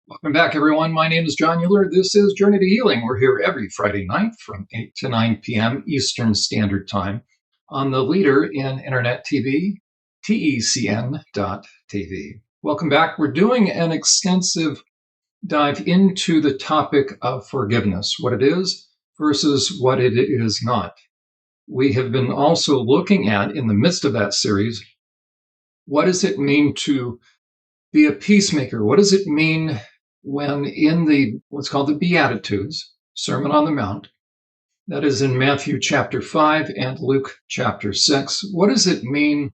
Welcome back, everyone. My name is Jon Uhler. This is Journey to Healing. We're here every Friday night from 8 to 9 p.m. Eastern Standard Time on the leader in Internet TV, TECN.TV. Welcome back. We're doing an extensive dive into the topic of forgiveness, what it is versus what it is not. We have been also looking at, in the midst of that series, what does it mean to be a peacemaker? What does it mean when in the what's called the Beatitudes, Sermon on the Mount, that is in Matthew chapter 5 and Luke chapter 6, what does it mean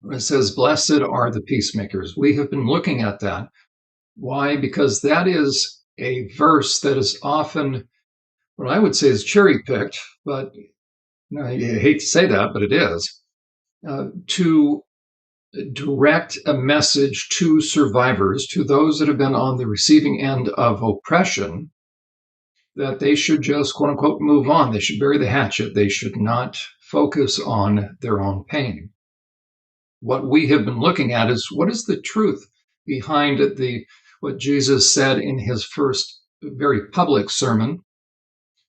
when it says, blessed are the peacemakers? We have been looking at that. Why? Because that is a verse that is often, what I would say is cherry-picked, but I hate to say that, but it is, to direct a message to survivors, to those that have been on the receiving end of oppression, that they should just, quote unquote, move on. They should bury the hatchet. They should not focus on their own pain. What we have been looking at is what is the truth behind what Jesus said in his first very public sermon.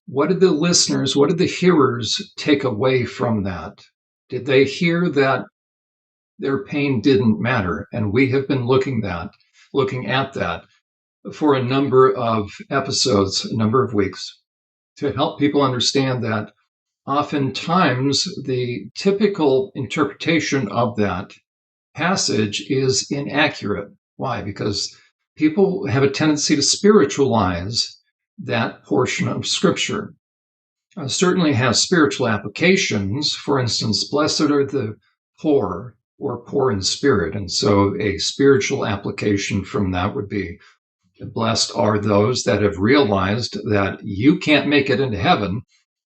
What did the listeners, what did the hearers take away from that? Did they hear that their pain didn't matter? And we have been looking at that for a number of episodes, a number of weeks, to help people understand that oftentimes the typical interpretation of that passage is inaccurate. Why? Because people have a tendency to spiritualize that portion of Scripture. Certainly has spiritual applications. For instance, blessed are the poor, or poor in spirit. And so a spiritual application from that would be, blessed are those that have realized that you can't make it into heaven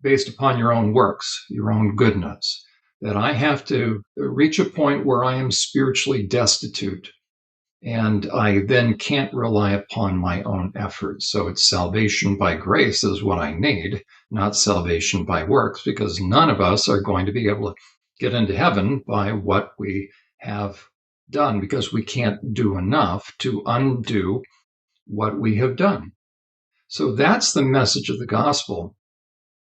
based upon your own works, your own goodness, that I have to reach a point where I am spiritually destitute, and I then can't rely upon my own efforts. So it's salvation by grace is what I need, not salvation by works, because none of us are going to be able to get into heaven by what we have done, because we can't do enough to undo what we have done. So that's the message of the gospel.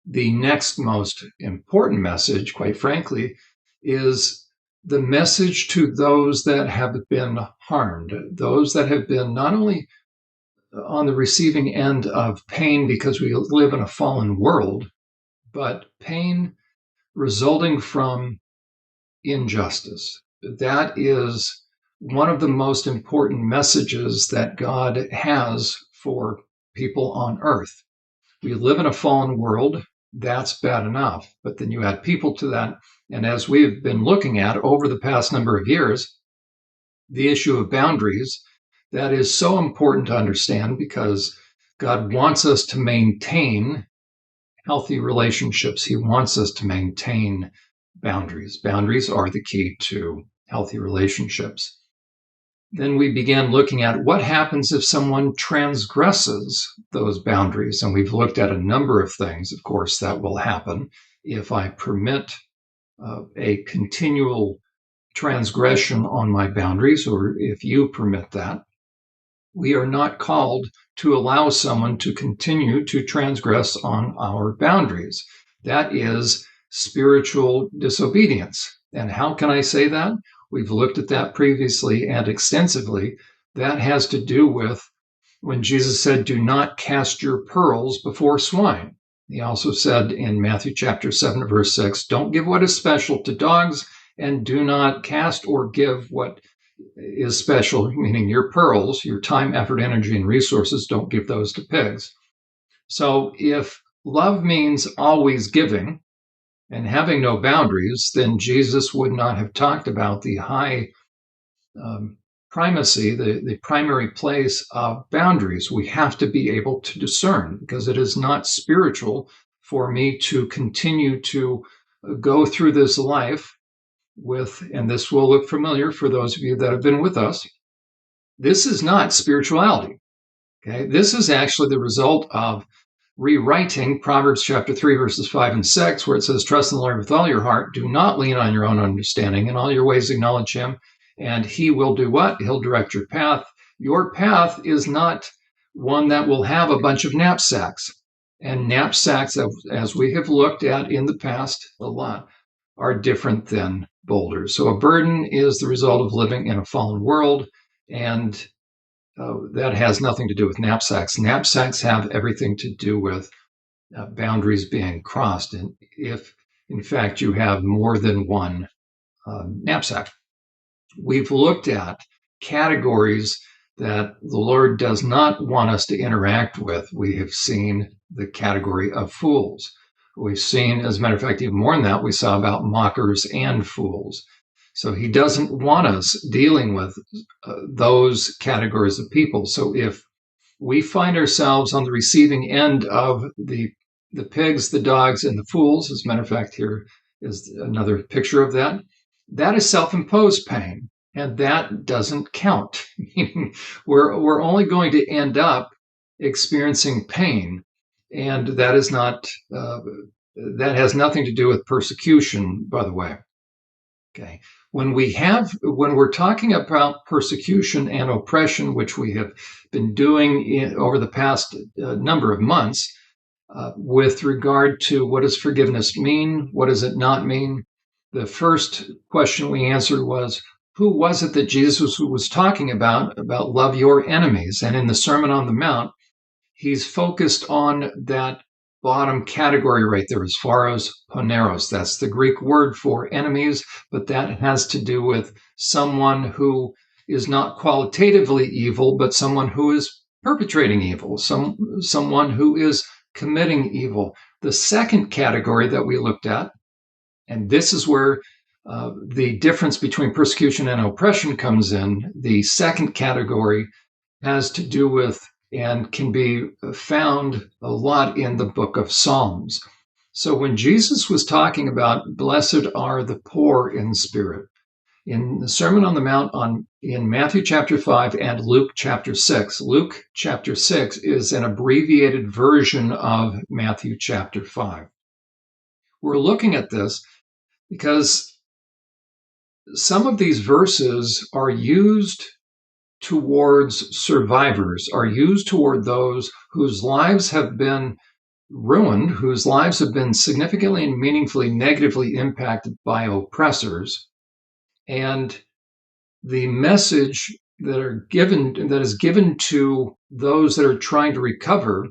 The next most important message, quite frankly, is the message to those that have been harmed, those that have been not only on the receiving end of pain because we live in a fallen world, but pain resulting from injustice. That is one of the most important messages that God has for people on earth. We live in a fallen world. That's bad enough. But then you add people to that. And as we've been looking at over the past number of years, the issue of boundaries, that is so important to understand because God wants us to maintain healthy relationships. He wants us to maintain boundaries. Boundaries are the key to healthy relationships. Then we began looking at what happens if someone transgresses those boundaries. And we've looked at a number of things, of course, that will happen if I permit a continual transgression on my boundaries, or if you permit that. We are not called to allow someone to continue to transgress on our boundaries. That is spiritual disobedience. And how can I say that? We've looked at that previously and extensively. That has to do with when Jesus said, do not cast your pearls before swine. He also said in Matthew chapter 7, verse 6, don't give what is special to dogs, and do not cast or give what is special, meaning your pearls, your time, effort, energy, and resources, don't give those to pigs. So if love means always giving and having no boundaries, then Jesus would not have talked about the high primacy, the primary place of boundaries. We have to be able to discern, because it is not spiritual for me to continue to go through this life with, and this will look familiar for those of you that have been with us, this is not spirituality. Okay, this is actually the result of rewriting Proverbs chapter 3, verses 5 and 6, where it says, trust in the Lord with all your heart. Do not lean on your own understanding. In all your ways acknowledge him, and he will do what? He'll direct your path. Your path is not one that will have a bunch of knapsacks. And knapsacks, as we have looked at in the past a lot, are different than boulders. So a burden is the result of living in a fallen world, and that has nothing to do with knapsacks. Knapsacks have everything to do with boundaries being crossed, and if, in fact, you have more than one knapsack. We've looked at categories that the Lord does not want us to interact with. We have seen the category of fools. We've seen, as a matter of fact, even more than that, we saw about mockers and fools. So he doesn't want us dealing with those categories of people. So if we find ourselves on the receiving end of the pigs, the dogs, and the fools, as a matter of fact, here is another picture of that, that is self-imposed pain, and that doesn't count. we're only going to end up experiencing pain, and that is not that has nothing to do with persecution, by the way. Okay. When we're talking about persecution and oppression, which we have been doing over the past number of months, with regard to what does forgiveness mean, what does it not mean, the first question we answered was, who was it that Jesus was talking about love your enemies? And in the Sermon on the Mount, he's focused on that bottom category right there, as far as poneros. That's the Greek word for enemies, but that has to do with someone who is not qualitatively evil, but someone who is perpetrating evil, someone who is committing evil. The second category that we looked at, and this is where the difference between persecution and oppression comes in. The second category has to do with and can be found a lot in the book of Psalms. So when Jesus was talking about blessed are the poor in spirit, in the Sermon on the Mount in Matthew chapter 5 and Luke chapter 6, Luke chapter 6 is an abbreviated version of Matthew chapter 5. We're looking at this because some of these verses are used towards survivors, are used toward those whose lives have been ruined, whose lives have been significantly and meaningfully negatively impacted by oppressors. And the message that is given to those that are trying to recover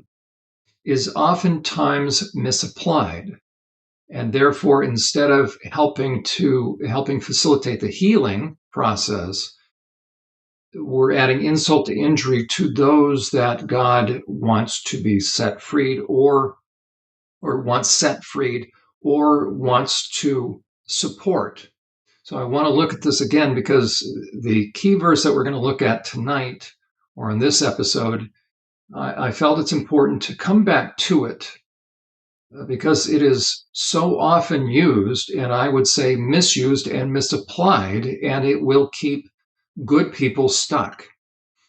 is oftentimes misapplied. And therefore, instead of helping facilitate the healing process, we're adding insult to injury to those that God wants to be set freed or wants set freed or wants to support. So I want to look at this again because the key verse that we're going to look at tonight or in this episode, I felt it's important to come back to it because it is so often used, and I would say misused and misapplied, and it will keep good people stuck.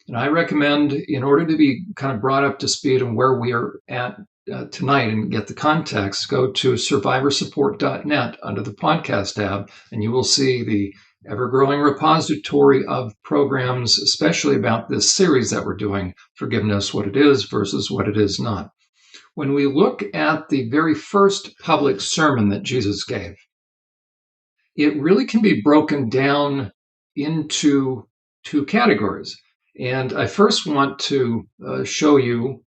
And I recommend, in order to be kind of brought up to speed on where we are at tonight and get the context, go to SurvivorSupport.net under the podcast tab, and you will see the ever-growing repository of programs, especially about this series that we're doing, Forgiveness, What It Is versus What It Is Not. When we look at the very first public sermon that Jesus gave, it really can be broken down into two categories. And I first want to show you,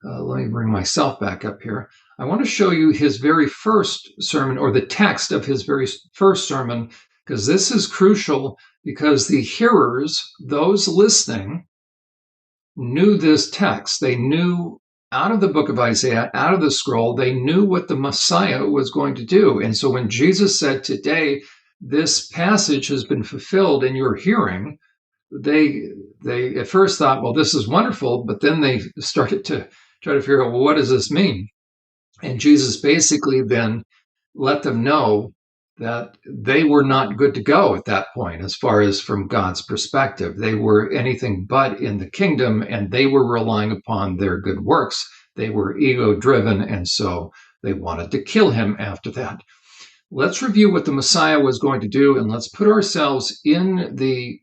let me bring myself back up here. I want to show you his very first sermon, or the text of his very first sermon, because this is crucial because the hearers, those listening, knew this text. They knew out of the book of Isaiah, out of the scroll, they knew what the Messiah was going to do. And so when Jesus said, today, this passage has been fulfilled in your hearing, they at first thought, well, this is wonderful, but then they started to try to figure out, well, what does this mean? And Jesus basically then let them know that they were not good to go at that point, as far as from God's perspective. They were anything but in the kingdom, and they were relying upon their good works. They were ego-driven, and so they wanted to kill him after that. Let's review what the Messiah was going to do, and let's put ourselves in the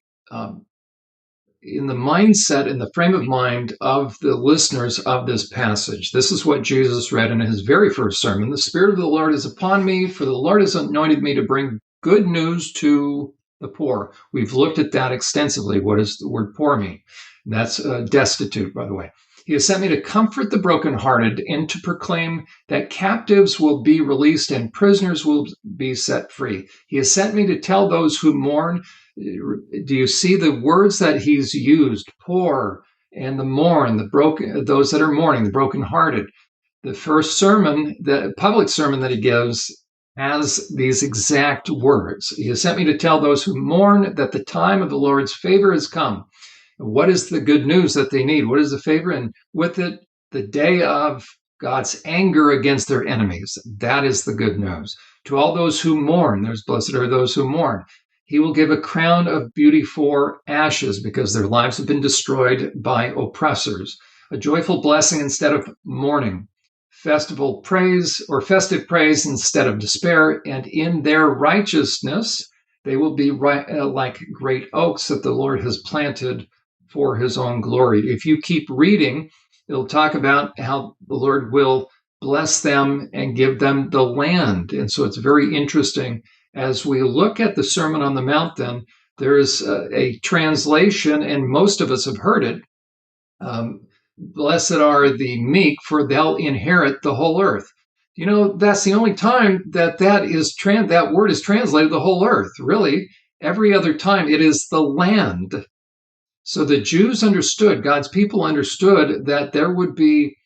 in the mindset, in the frame of mind of the listeners of this passage. This is what Jesus read in his very first sermon. The Spirit of the Lord is upon me, for the Lord has anointed me to bring good news to the poor. We've looked at that extensively. What does the word poor mean? That's destitute, by the way. He has sent me to comfort the brokenhearted and to proclaim that captives will be released and prisoners will be set free. He has sent me to tell those who mourn. Do you see the words that he's used? Poor and the mourn, the broken, those that are mourning, the brokenhearted. The first sermon, the public sermon that he gives, has these exact words. He has sent me to tell those who mourn that the time of the Lord's favor has come. What is the good news that they need? What is the favor? And with it, the day of God's anger against their enemies. That is the good news. To all those who mourn, there's blessed are those who mourn. He will give a crown of beauty for ashes because their lives have been destroyed by oppressors. A joyful blessing instead of mourning. Festival praise or festive praise instead of despair. And in their righteousness, they will be like great oaks that the Lord has planted for his own glory. If you keep reading, it'll talk about how the Lord will bless them and give them the land. And so it's very interesting. As we look at the Sermon on the Mount, then there's a translation, and most of us have heard it. Blessed are the meek, for they'll inherit the whole earth. You know, that's the only time that that word is translated the whole earth. Really, every other time it is the land. So the Jews understood, God's people understood that there would be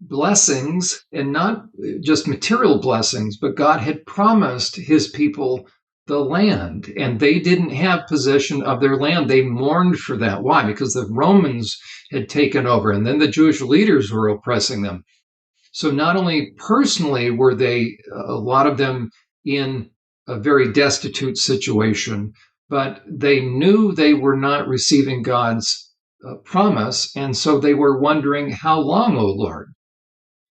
blessings, and not just material blessings, but God had promised his people the land, and they didn't have possession of their land. They mourned for that. Why? Because the Romans had taken over, and then the Jewish leaders were oppressing them. So not only personally were they, a lot of them, in a very destitute situation, but they knew they were not receiving God's promise. And so they were wondering, how long, O Lord?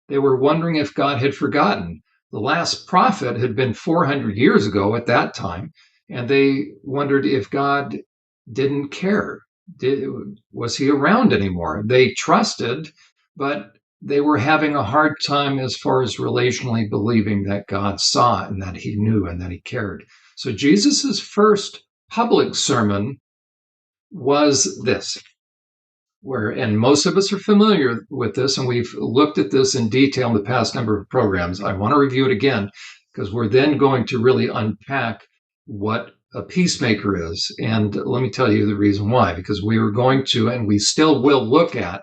They were wondering if God had forgotten. The last prophet had been 400 years ago at that time, and they wondered if God didn't care. Was he around anymore? They trusted, but they were having a hard time as far as relationally believing that God saw and that he knew and that he cared. So Jesus's first public sermon was this, and most of us are familiar with this, and we've looked at this in detail in the past number of programs. I want to review it again because we're then going to really unpack what a peacemaker is. And let me tell you the reason why, because we are going to, and we still will, look at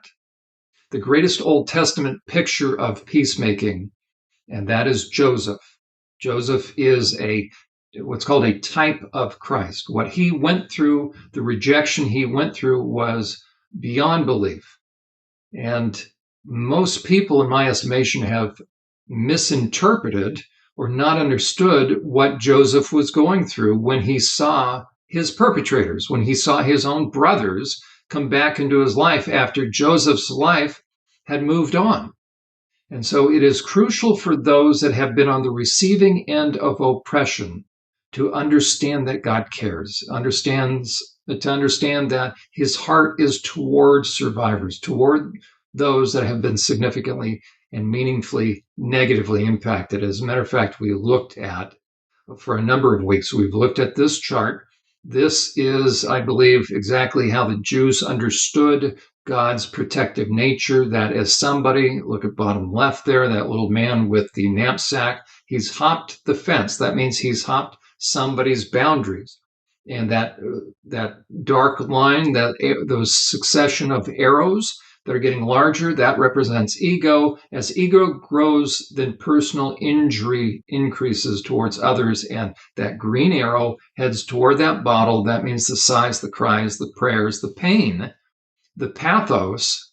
the greatest Old Testament picture of peacemaking, and that is Joseph. Joseph is what's called a type of Christ. What he went through, the rejection he went through, was beyond belief. And most people, in my estimation, have misinterpreted or not understood what Joseph was going through when he saw his perpetrators, when he saw his own brothers come back into his life after Joseph's life had moved on. And so it is crucial for those that have been on the receiving end of oppression to understand that God cares, to understand that his heart is toward survivors, toward those that have been significantly and meaningfully negatively impacted. As a matter of fact, we looked at, for a number of weeks, we've looked at this chart. This is, I believe, exactly how the Jews understood God's protective nature, that as somebody, look at bottom left there, that little man with the knapsack, he's hopped the fence. That means he's hopped somebody's boundaries. And that dark line, those succession of arrows that are getting larger, that represents ego. As ego grows, then personal injury increases towards others, and that green arrow heads toward that bottle. That means the sighs, the cries, the prayers, the pain, the pathos.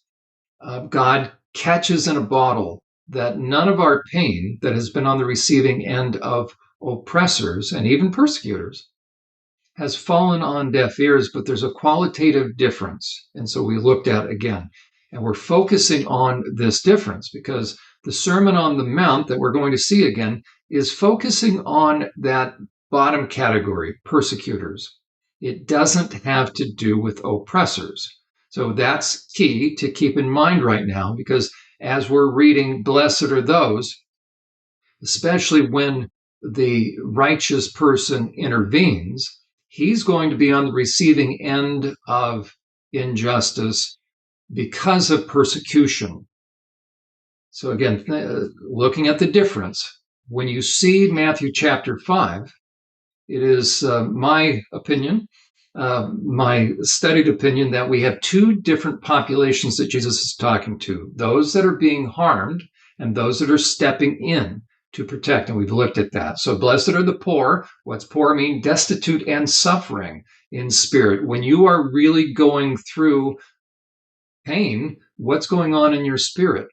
God catches in a bottle that none of our pain that has been on the receiving end of oppressors and even persecutors has fallen on deaf ears, but there's a qualitative difference. And so we looked at again, and we're focusing on this difference because the Sermon on the Mount that we're going to see again is focusing on that bottom category, persecutors. It doesn't have to do with oppressors. So that's key to keep in mind right now, because as we're reading, blessed are those, especially when the righteous person intervenes, he's going to be on the receiving end of injustice because of persecution. So again, looking at the difference, when you see Matthew chapter 5, it is my opinion, my studied opinion, that we have two different populations that Jesus is talking to: those that are being harmed and those that are stepping in to protect. And we've looked at that. So blessed are the poor. What's poor mean? Destitute and suffering in spirit. When you are really going through pain, what's going on in your spirit?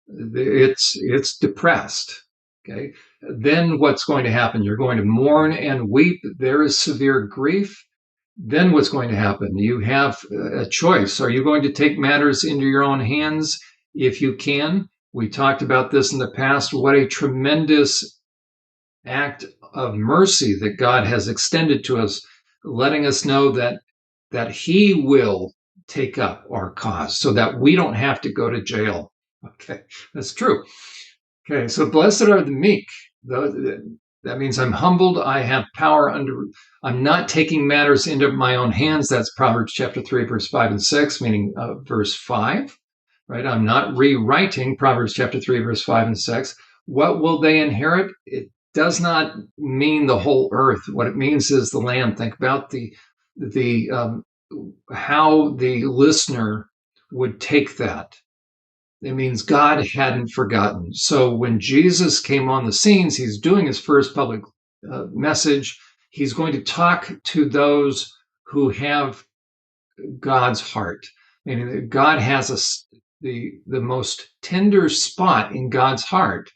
It's depressed. Okay. Then what's going to happen? You're going to mourn and weep. There is severe grief. Then what's going to happen? You have a choice. Are you going to take matters into your own hands if you can? We talked about this in the past. What a tremendous act of mercy that God has extended to us, letting us know that He will take up our cause so that we don't have to go to jail. Okay, that's true. Okay, so blessed are the meek. That means I'm humbled. I have power under. I'm not taking matters into my own hands. That's Proverbs chapter 3, verse 5 and 6, meaning verse 5, right? I'm not rewriting Proverbs chapter 3, verse 5 and 6. What will they inherit? It does not mean the whole earth. What it means is the land. Think about the how the listener would take that. It means God hadn't forgotten. So when Jesus came on the scenes, he's doing his first public message. He's going to talk to those who have God's heart. Meaning God has the most tender spot in God's heart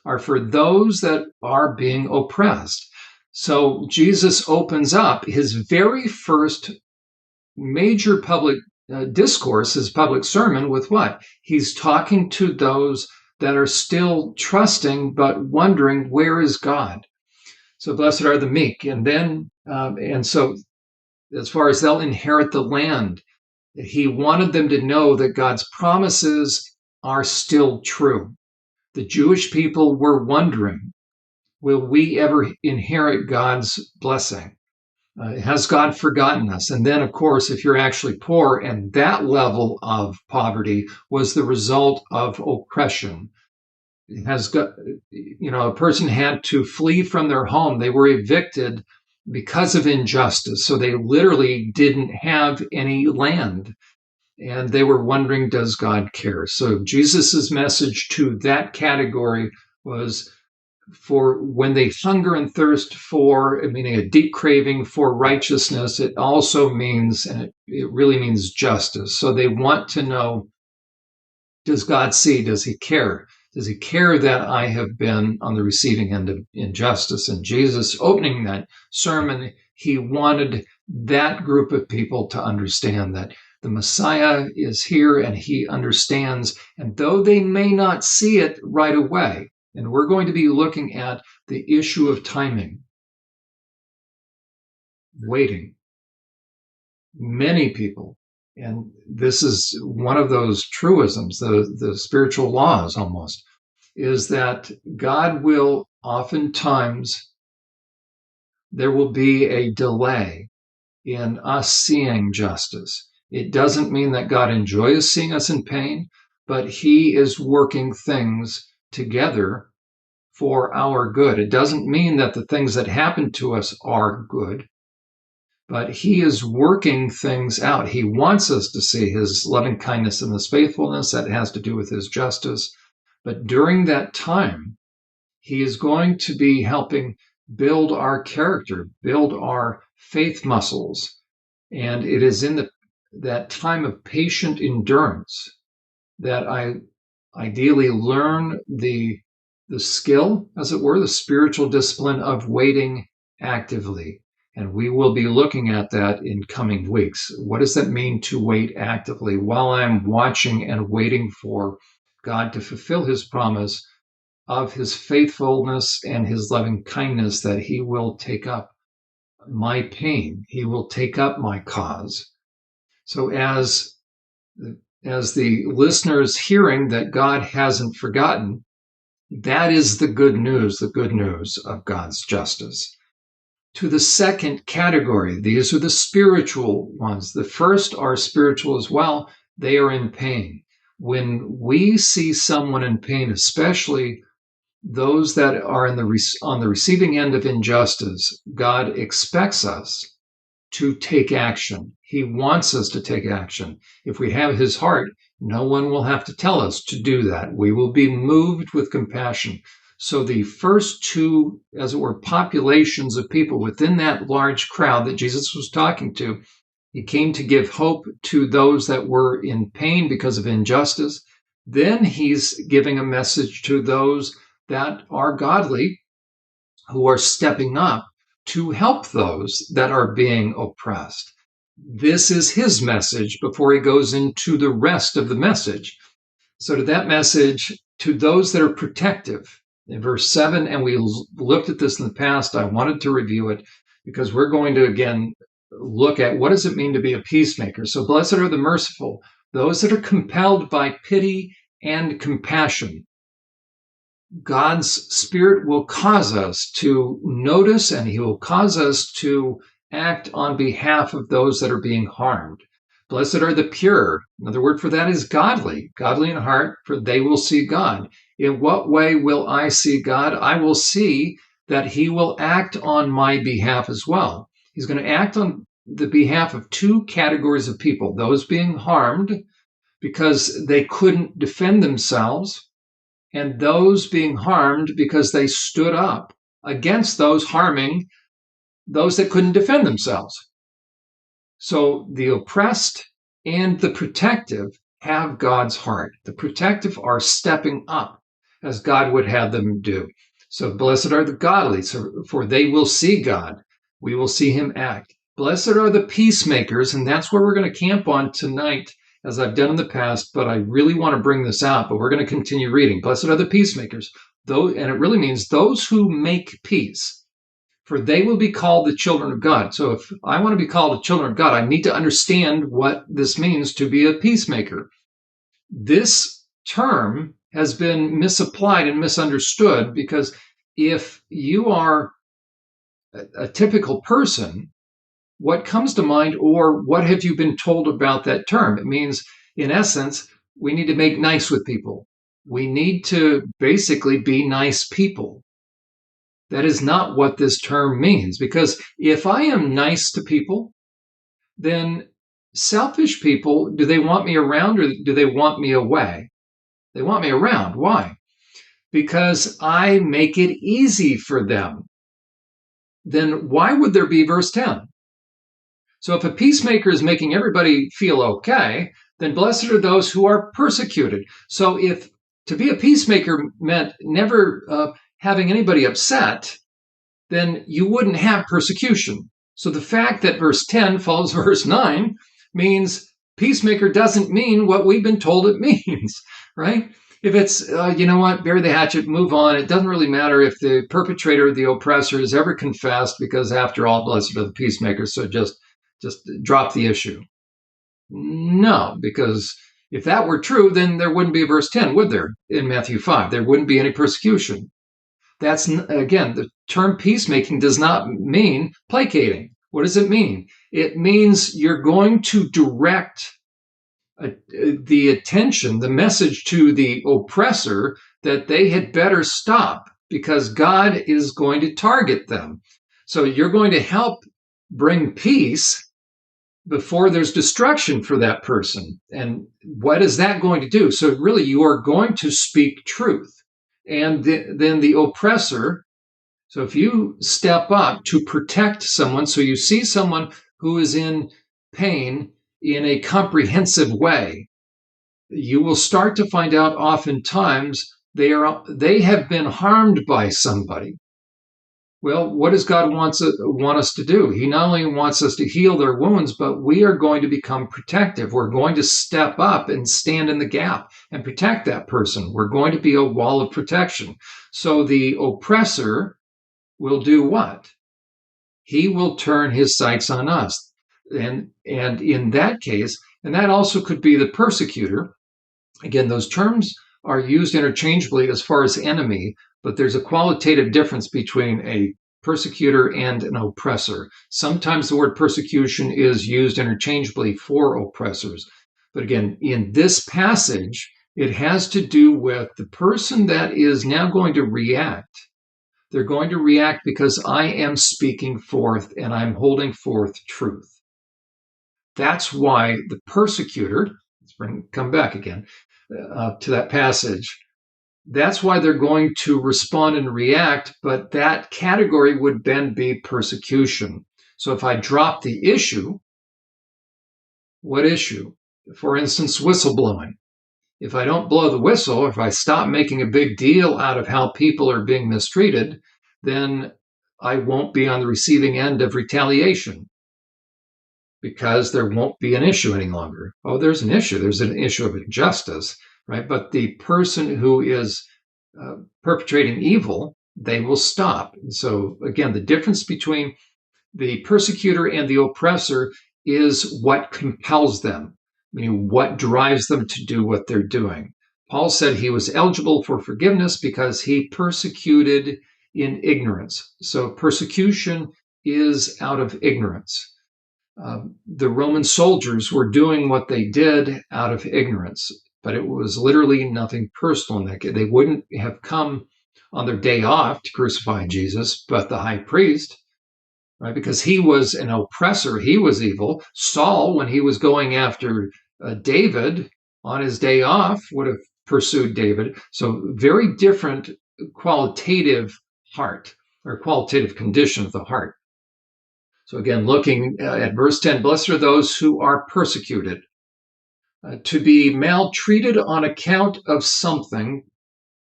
are for those that are being oppressed. So Jesus opens up his very first major public discourse, his public sermon, with what? He's talking to those that are still trusting but wondering, where is God? So blessed are the meek. And then, and so as far as they'll inherit the land, he wanted them to know that God's promises are still true. The Jewish people were wondering, will we ever inherit God's blessing? Has God forgotten us? And then, of course, if you're actually poor, and that level of poverty was the result of oppression. It has got, a person had to flee from their home. They were evicted because of injustice. So they literally didn't have any land. And they were wondering, does God care? So Jesus's message to that category was, for when they hunger and thirst for, meaning a deep craving for righteousness, it also means, and it really means justice. So they want to know, does God see? Does he care? Does he care that I have been on the receiving end of injustice? And Jesus, opening that sermon, he wanted that group of people to understand that the Messiah is here and he understands. And though they may not see it right away, and we're going to be looking at the issue of timing, waiting. Many people, and this is one of those truisms, the spiritual laws almost, is that God will oftentimes, there will be a delay in us seeing justice. It doesn't mean that God enjoys seeing us in pain, but he is working things together for our good. It doesn't mean that the things that happen to us are good, but he is working things out. He wants us to see his loving kindness and his faithfulness. That has to do with his justice. But during that time, he is going to be helping build our character, build our faith muscles. And it is in that time of patient endurance that I ideally learn the skill, as it were, the spiritual discipline of waiting actively. And we will be looking at that in coming weeks. What does that mean to wait actively while I'm watching and waiting for God to fulfill his promise of his faithfulness and his loving kindness that he will take up my pain. He will take up my cause. So as the listeners hearing that God hasn't forgotten, that is the good news of God's justice. To the second category, these are the spiritual ones. The first are spiritual as well. They are in pain. When we see someone in pain, especially those that are on the receiving end of injustice, God expects us to take action. He wants us to take action. If we have his heart, no one will have to tell us to do that. We will be moved with compassion. So the first two, as it were, populations of people within that large crowd that Jesus was talking to, he came to give hope to those that were in pain because of injustice. Then he's giving a message to those that are godly, who are stepping up to help those that are being oppressed. This is his message before he goes into the rest of the message. So to that message, to those that are protective, in verse 7, and we looked at this in the past, I wanted to review it because we're going to again look at what does it mean to be a peacemaker. So blessed are the merciful, those that are compelled by pity and compassion. God's Spirit will cause us to notice, and he will cause us to act on behalf of those that are being harmed. Blessed are the pure. Another word for that is godly in heart, for they will see God. In what way will I see God? I will see that he will act on my behalf as well. He's going to act on the behalf of two categories of people, those being harmed because they couldn't defend themselves, and those being harmed because they stood up against those harming those that couldn't defend themselves. So the oppressed and the protective have God's heart. The protective are stepping up as God would have them do. So blessed are the godly, for they will see God. We will see him act. Blessed are the peacemakers, and that's where we're going to camp on tonight, as I've done in the past, but I really want to bring this out, but we're going to continue reading. Blessed are the peacemakers, and it really means those who make peace, for they will be called the children of God. So if I want to be called the children of God, I need to understand what this means to be a peacemaker. This term has been misapplied and misunderstood because if you are a typical person, what comes to mind, or what have you been told about that term? It means, in essence, we need to make nice with people. We need to basically be nice people. That is not what this term means, because if I am nice to people, then selfish people, do they want me around or do they want me away? They want me around. Why? Because I make it easy for them. Then why would there be verse 10? So if a peacemaker is making everybody feel okay, then blessed are those who are persecuted. So if to be a peacemaker meant never having anybody upset, then you wouldn't have persecution. So the fact that verse 10 follows verse 9 means peacemaker doesn't mean what we've been told it means, right? If it's, you know what, bury the hatchet, move on. It doesn't really matter if the perpetrator, the oppressor, is ever confessed, because after all, blessed are the peacemakers. So just drop the issue. No, because if that were true, then there wouldn't be a verse 10, would there, in Matthew 5? There wouldn't be any persecution. That's, again, the term peacemaking does not mean placating. What does it mean? It means you're going to direct the attention, the message to the oppressor that they had better stop, because God is going to target them. So you're going to help bring peace before there's destruction for that person. And what is that going to do? So really, you are going to speak truth. And then the oppressor, so if you step up to protect someone, so you see someone who is in pain in a comprehensive way, you will start to find out oftentimes they have been harmed by somebody. Well, what does God want us to do? He not only wants us to heal their wounds, but we are going to become protective. We're going to step up and stand in the gap and protect that person. We're going to be a wall of protection. So the oppressor will do what? he will turn his sights on us. And in that case, and that also could be the persecutor. Again, those terms are used interchangeably as far as enemy, but there's a qualitative difference between a persecutor and an oppressor. Sometimes the word persecution is used interchangeably for oppressors. But again, in this passage, it has to do with the person that is now going to react. They're going to react because I am speaking forth and I'm holding forth truth. That's why the persecutor, come back again to that passage. That's why they're going to respond and react, but that category would then be persecution. So if I drop the issue, what issue? For instance, whistleblowing. If I don't blow the whistle, if I stop making a big deal out of how people are being mistreated, then I won't be on the receiving end of retaliation because there won't be an issue any longer. Oh, there's an issue. There's an issue of injustice, right? But the person who is perpetrating evil, they will stop. So again, the difference between the persecutor and the oppressor is what compels them, meaning what drives them to do what they're doing. Paul said he was eligible for forgiveness because he persecuted in ignorance. So persecution is out of ignorance. The Roman soldiers were doing what they did out of ignorance, but it was literally nothing personal. They wouldn't have come on their day off to crucify Jesus, but the high priest, right? Because he was an oppressor, he was evil. Saul, when he was going after David on his day off, would have pursued David. So very different qualitative heart or qualitative condition of the heart. So again, looking at verse 10, blessed are those who are persecuted. To be maltreated on account of something,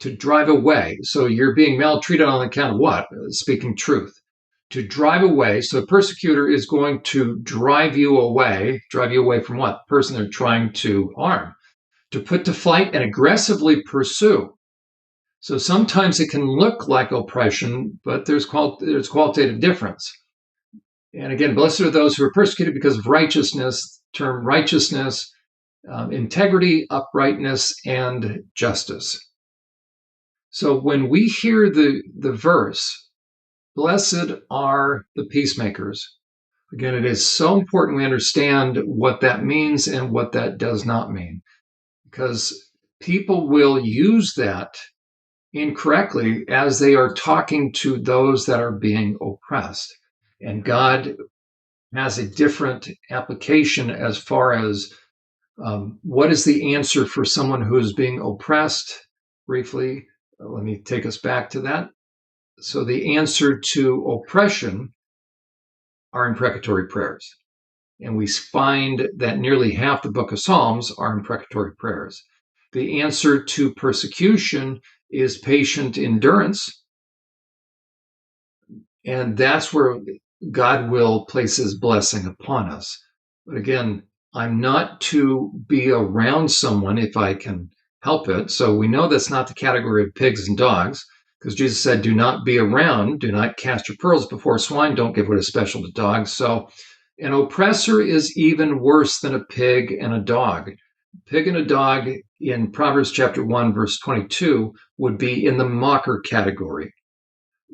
to drive away. So you're being maltreated on account of what? Speaking truth. To drive away. So a persecutor is going to drive you away. Drive you away from what? The person they're trying to harm. To put to flight and aggressively pursue. So sometimes it can look like oppression, but there's qualitative difference. And again, blessed are those who are persecuted because of righteousness, term righteousness, integrity, uprightness, and justice. So when we hear the verse, blessed are the peacemakers, again, it is so important we understand what that means and what that does not mean, because people will use that incorrectly as they are talking to those that are being oppressed. And God has a different application as far as what is the answer for someone who is being oppressed. Briefly, let me take us back to that. So the answer to oppression are imprecatory prayers. And we find that nearly half the book of Psalms are imprecatory prayers. The answer to persecution is patient endurance. And that's where God will place his blessing upon us. But again, I'm not to be around someone if I can help it. So we know that's not the category of pigs and dogs, because Jesus said, do not be around, do not cast your pearls before swine, don't give what is special to dogs. So an oppressor is even worse than a pig and a dog. Pig and a dog in Proverbs chapter 1, verse 22 would be in the mocker category.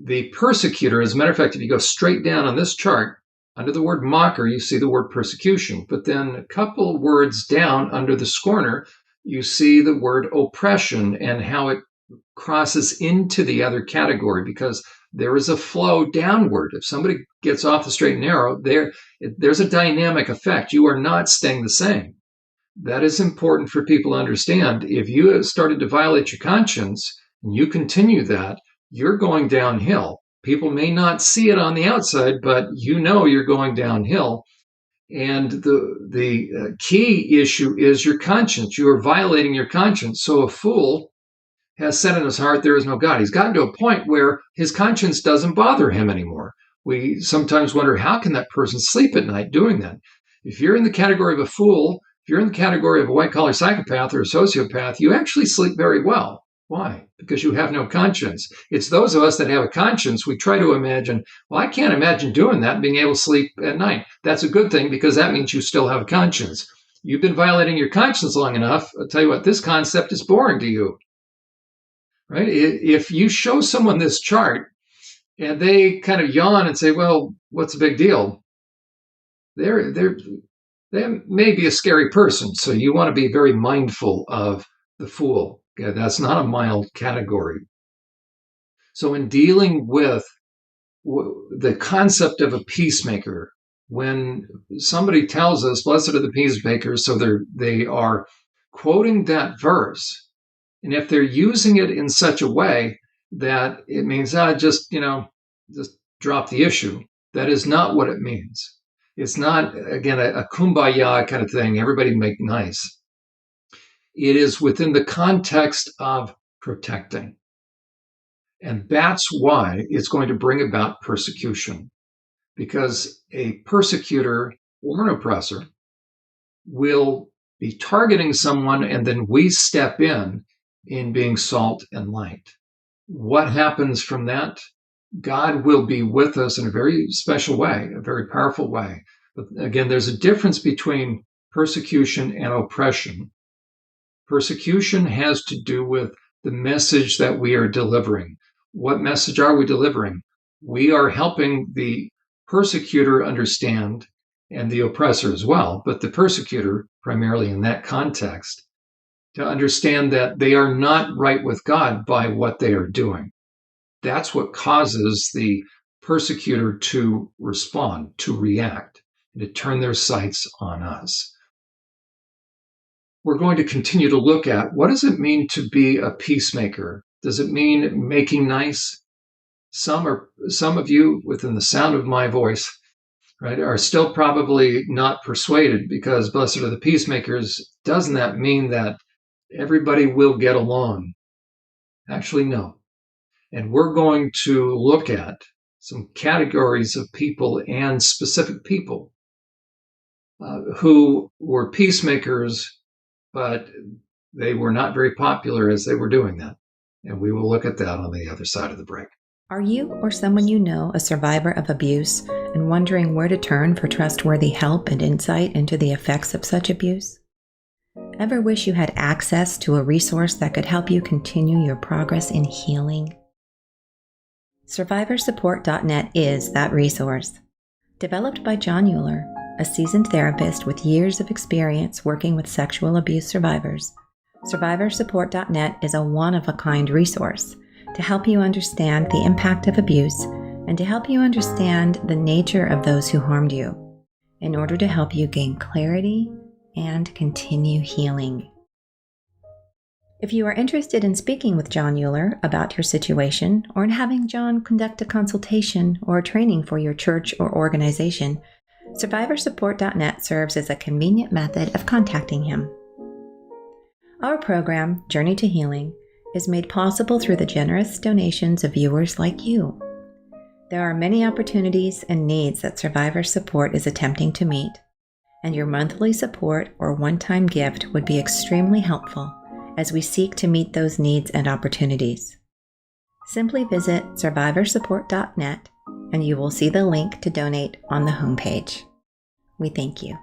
The persecutor, as a matter of fact, if you go straight down on this chart, under the word mocker, you see the word persecution. But then a couple words down under the scorner, you see the word oppression and how it crosses into the other category, because there is a flow downward. If somebody gets off the straight and narrow, there's a dynamic effect. You are not staying the same. That is important for people to understand. If you have started to violate your conscience and you continue that, you're going downhill. People may not see it on the outside, but you know you're going downhill. And the key issue is your conscience. You are violating your conscience. So a fool has said in his heart, there is no God. He's gotten to a point where his conscience doesn't bother him anymore. We sometimes wonder, how can that person sleep at night doing that? If you're in the category of a fool, if you're in the category of a white-collar psychopath or a sociopath, you actually sleep very well. Why? Because you have no conscience. It's those of us that have a conscience. We try to imagine, well, I can't imagine doing that, being able to sleep at night. That's a good thing because that means you still have a conscience. You've been violating your conscience long enough. I'll tell you what, this concept is boring to you, right? If you show someone this chart and they kind of yawn and say, well, what's the big deal? They may be a scary person. So you want to be very mindful of the fool. Okay? That's not a mild category. So in dealing with the concept of a peacemaker, when somebody tells us, blessed are the peacemakers, so they are quoting that verse. And if they're using it in such a way that it means, just drop the issue, that is not what it means. It's not, again, a kumbaya kind of thing. Everybody make nice. It is within the context of protecting. And that's why it's going to bring about persecution, because a persecutor or an oppressor will be targeting someone, and then we step in being salt and light. What happens from that? God will be with us in a very special way, a very powerful way. But again, there's a difference between persecution and oppression. Persecution has to do with the message that we are delivering. What message are we delivering? We are helping the persecutor understand, and the oppressor as well, but the persecutor, primarily in that context, to understand that they are not right with God by what they are doing. That's what causes the persecutor to respond, to react, and to turn their sights on us. We're going to continue to look at, what does it mean to be a peacemaker? Does it mean making nice? Some of you within the sound of my voice, right, are still probably not persuaded, because blessed are the peacemakers. Doesn't that mean that everybody will get along? Actually, no. And we're going to look at some categories of people and specific people who were peacemakers, but they were not very popular as they were doing that. And we will look at that on the other side of the break. Are you or someone you know a survivor of abuse and wondering where to turn for trustworthy help and insight into the effects of such abuse? Ever wish you had access to a resource that could help you continue your progress in healing? SurvivorSupport.net is that resource. Developed by Jon Uhler, a seasoned therapist with years of experience working with sexual abuse survivors, SurvivorSupport.net is a one-of-a-kind resource to help you understand the impact of abuse and to help you understand the nature of those who harmed you, in order to help you gain clarity and continue healing. If you are interested in speaking with Jon Uhler about your situation, or in having Jon conduct a consultation or a training for your church or organization, SurvivorSupport.net serves as a convenient method of contacting him. Our program, Journey to Healing, is made possible through the generous donations of viewers like you. There are many opportunities and needs that Survivor Support is attempting to meet, and your monthly support or one-time gift would be extremely helpful as we seek to meet those needs and opportunities. Simply visit SurvivorSupport.net and you will see the link to donate on the homepage. We thank you.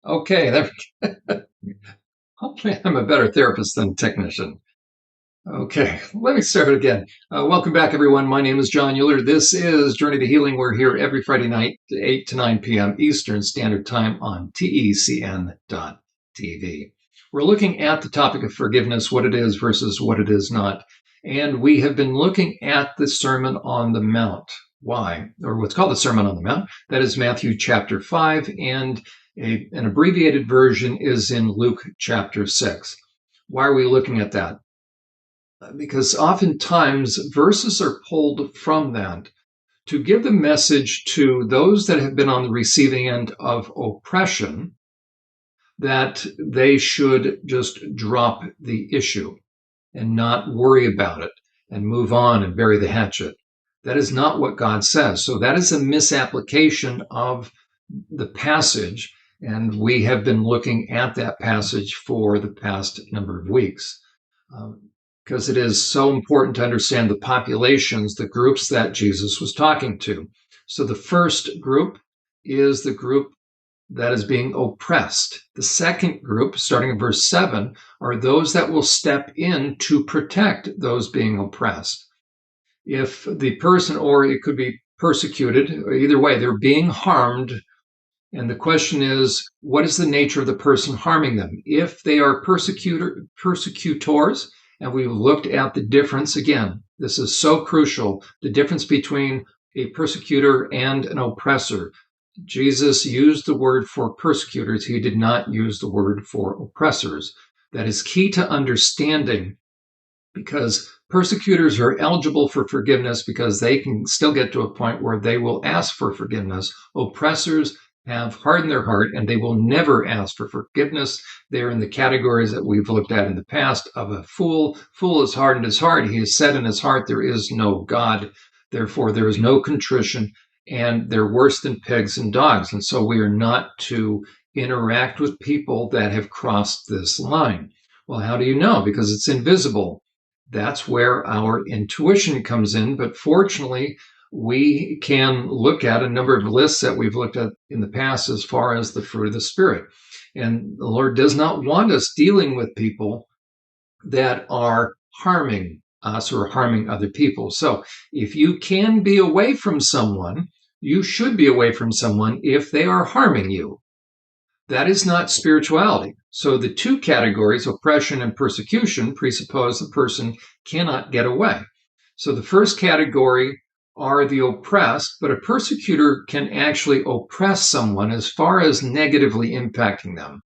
Okay, hopefully I'm a better therapist than technician. Okay, let me start it again. Welcome back, everyone. My name is Jon Uhler. This is Journey to Healing. We're here every Friday night, 8 to 9 p.m. Eastern Standard Time on TECN.TV. We're looking at the topic of forgiveness, what it is versus what it is not. And we have been looking at the Sermon on the Mount. Why? Or what's called the Sermon on the Mount. That is Matthew chapter 5, and an abbreviated version is in Luke chapter 6. Why are we looking at that? because oftentimes verses are pulled from that to give the message to those that have been on the receiving end of oppression that they should just drop the issue and not worry about it and move on and bury the hatchet. That is not what God says. So that is a misapplication of the passage. And we have been looking at that passage for the past number of weeks because it is so important to understand the populations, the groups that Jesus was talking to. So the first group is the group that is being oppressed. The second group, starting in verse 7, are those that will step in to protect those being oppressed. If the person, or it could be persecuted, either way, they're being harmed. And the question is, what is the nature of the person harming them? If they are persecutors, and we've looked at the difference again, this is so crucial, the difference between a persecutor and an oppressor. Jesus used the word for persecutors. He did not use the word for oppressors. That is key to understanding, because persecutors are eligible for forgiveness because they can still get to a point where they will ask for forgiveness. Oppressors have hardened their heart and they will never ask for forgiveness. They're in the categories that we've looked at in the past of a fool. Fool has hardened his heart. He has said in his heart, there is no God. Therefore, there is no contrition, and they're worse than pigs and dogs. And so we are not to interact with people that have crossed this line. Well, how do you know? Because it's invisible. That's where our intuition comes in. But fortunately, we can look at a number of lists that we've looked at in the past as far as the fruit of the Spirit. And the Lord does not want us dealing with people that are harming us or harming other people. So if you can be away from someone, you should be away from someone if they are harming you. That is not spirituality. So the two categories, oppression and persecution, presuppose the person cannot get away. So the first category are the oppressed, but a persecutor can actually oppress someone as far as negatively impacting them.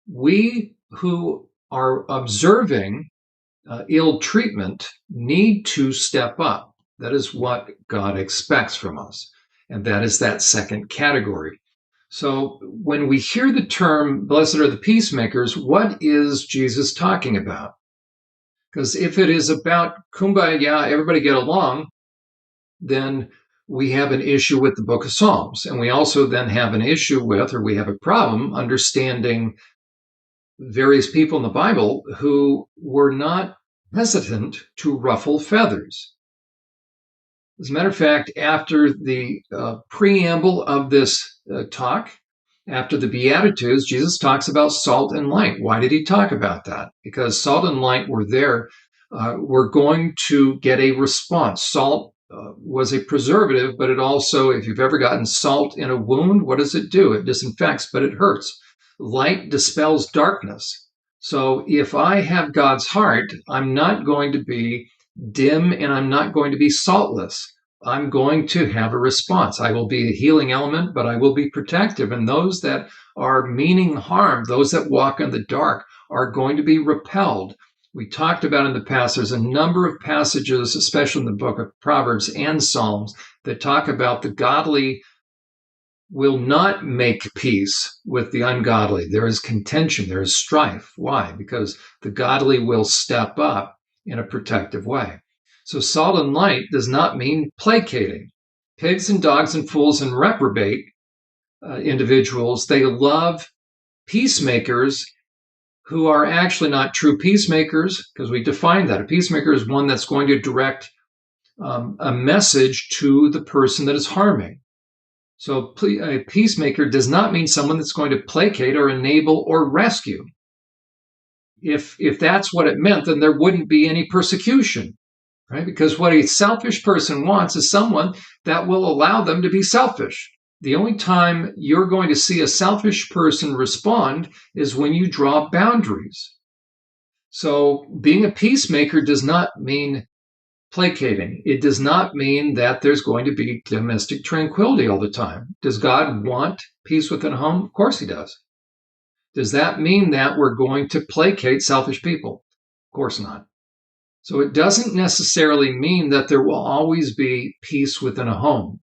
We who are observing ill treatment need to step up. That is what God expects from us. And that is that second category. So when we hear the term, blessed are the peacemakers, what is Jesus talking about? Because if it is about kumbaya, everybody get along, then we have an issue with the book of Psalms. And we also then have an issue with, or we have a problem understanding various people in the Bible who were not hesitant to ruffle feathers. As a matter of fact, after the preamble of this talk, after the Beatitudes, Jesus talks about salt and light. Why did he talk about that? Because salt and light were there. We're going to get a response. Salt was a preservative, but it also, if you've ever gotten salt in a wound, what does it do? It disinfects, but it hurts. Light dispels darkness. So if I have God's heart, I'm not going to be dim and I'm not going to be saltless. I'm going to have a response. I will be a healing element, but I will be protective. And those that are meaning harm, those that walk in the dark, are going to be repelled. We talked about in the past, there's a number of passages, especially in the book of Proverbs and Psalms, that talk about the godly will not make peace with the ungodly. There is contention, there is strife. Why? Because the godly will step up in a protective way. So salt and light does not mean placating. Pigs and dogs and fools and reprobate individuals, they love peacemakers who are actually not true peacemakers, because we define that. A peacemaker is one that's going to direct a message to the person that is harming. So a peacemaker does not mean someone that's going to placate or enable or rescue. If that's what it meant, then there wouldn't be any persecution, right? Because what a selfish person wants is someone that will allow them to be selfish. The only time you're going to see a selfish person respond is when you draw boundaries. So being a peacemaker does not mean placating. It does not mean that there's going to be domestic tranquility all the time. Does God want peace within a home? Of course he does. Does that mean that we're going to placate selfish people? Of course not. So it doesn't necessarily mean that there will always be peace within a home.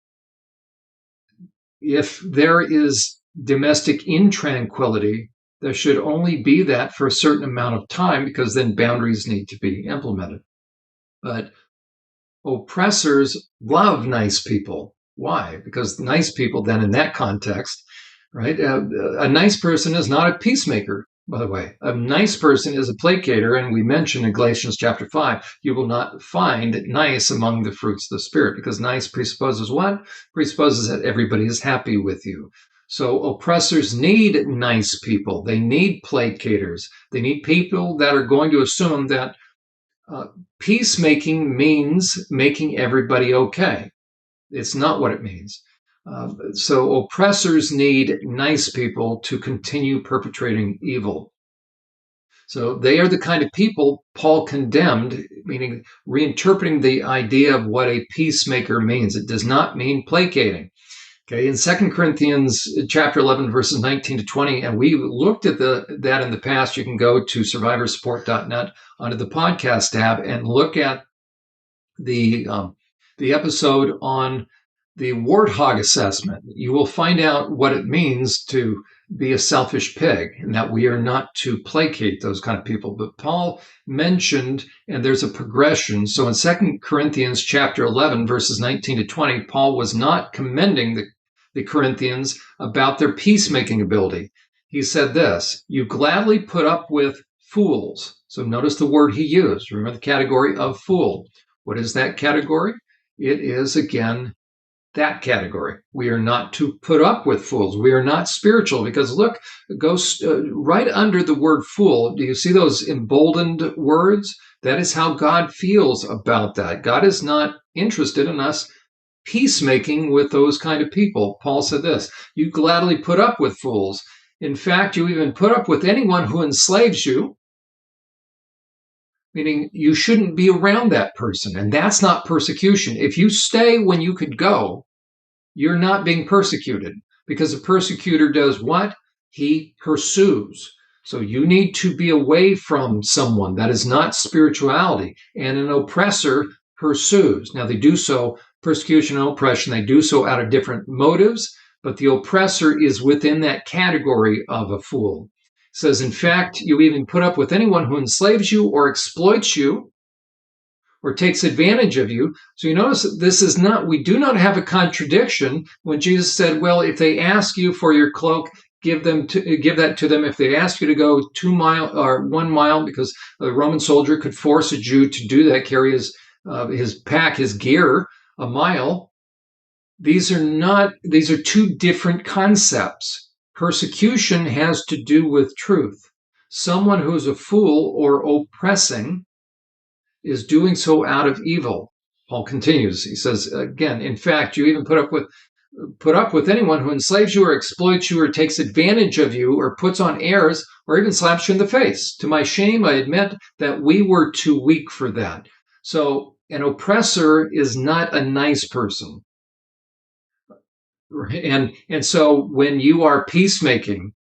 If there is domestic intranquility, there should only be that for a certain amount of time, because then boundaries need to be implemented. But oppressors love nice people. Why? Because nice people, then in that context, right? A nice person is not a peacemaker, by the way. A nice person is a placater. And we mentioned in Galatians chapter 5, you will not find nice among the fruits of the Spirit, because nice presupposes what? Presupposes that everybody is happy with you. So oppressors need nice people. They need placaters. They need people that are going to assume that uh, peacemaking means making everybody okay. It's not what it means. So oppressors need nice people to continue perpetrating evil. So they are the kind of people Paul condemned, meaning reinterpreting the idea of what a peacemaker means. It does not mean placating. Okay, in 2 Corinthians chapter 11, verses 19 to 20, and we looked at that in the past. You can go to SurvivorSupport.net onto the podcast tab and look at the episode on the warthog assessment. You will find out what it means to be a selfish pig, and that we are not to placate those kind of people. But Paul mentioned, and there's a progression. So in 2 Corinthians chapter 11, verses 19 to 20, Paul was not commending the Corinthians about their peacemaking ability. He said this: you gladly put up with fools. So notice the word he used. Remember the category of fool. What is that category? It is, again, that category. We are not to put up with fools. We are not spiritual, because look, it goes right under the word fool. Do you see those emboldened words? That is how God feels about that. God is not interested in us peacemaking with those kind of people. Paul said this: you gladly put up with fools. In fact, you even put up with anyone who enslaves you, meaning you shouldn't be around that person. And that's not persecution. If you stay when you could go, you're not being persecuted, because a persecutor does what? He pursues. So you need to be away from someone. That is not spirituality. And an oppressor pursues. Now, they do so, persecution and oppression, they do so out of different motives, but the oppressor is within that category of a fool. It says, in fact, you even put up with anyone who enslaves you or exploits you or takes advantage of you. So you notice that we do not have a contradiction when Jesus said, well, if they ask you for your cloak, give that to them. If they ask you to go 2 miles or 1 mile, because a Roman soldier could force a Jew to do that, carry his gear a mile. These are two different concepts. Persecution has to do with truth. Someone who's a fool or oppressing is doing so out of evil. Paul continues. He says again, in fact, you even put up with anyone who enslaves you or exploits you or takes advantage of you or puts on airs or even slaps you in the face. To my shame, I admit that we were too weak for that. So an oppressor is not a nice person. And so when you are peacemaking,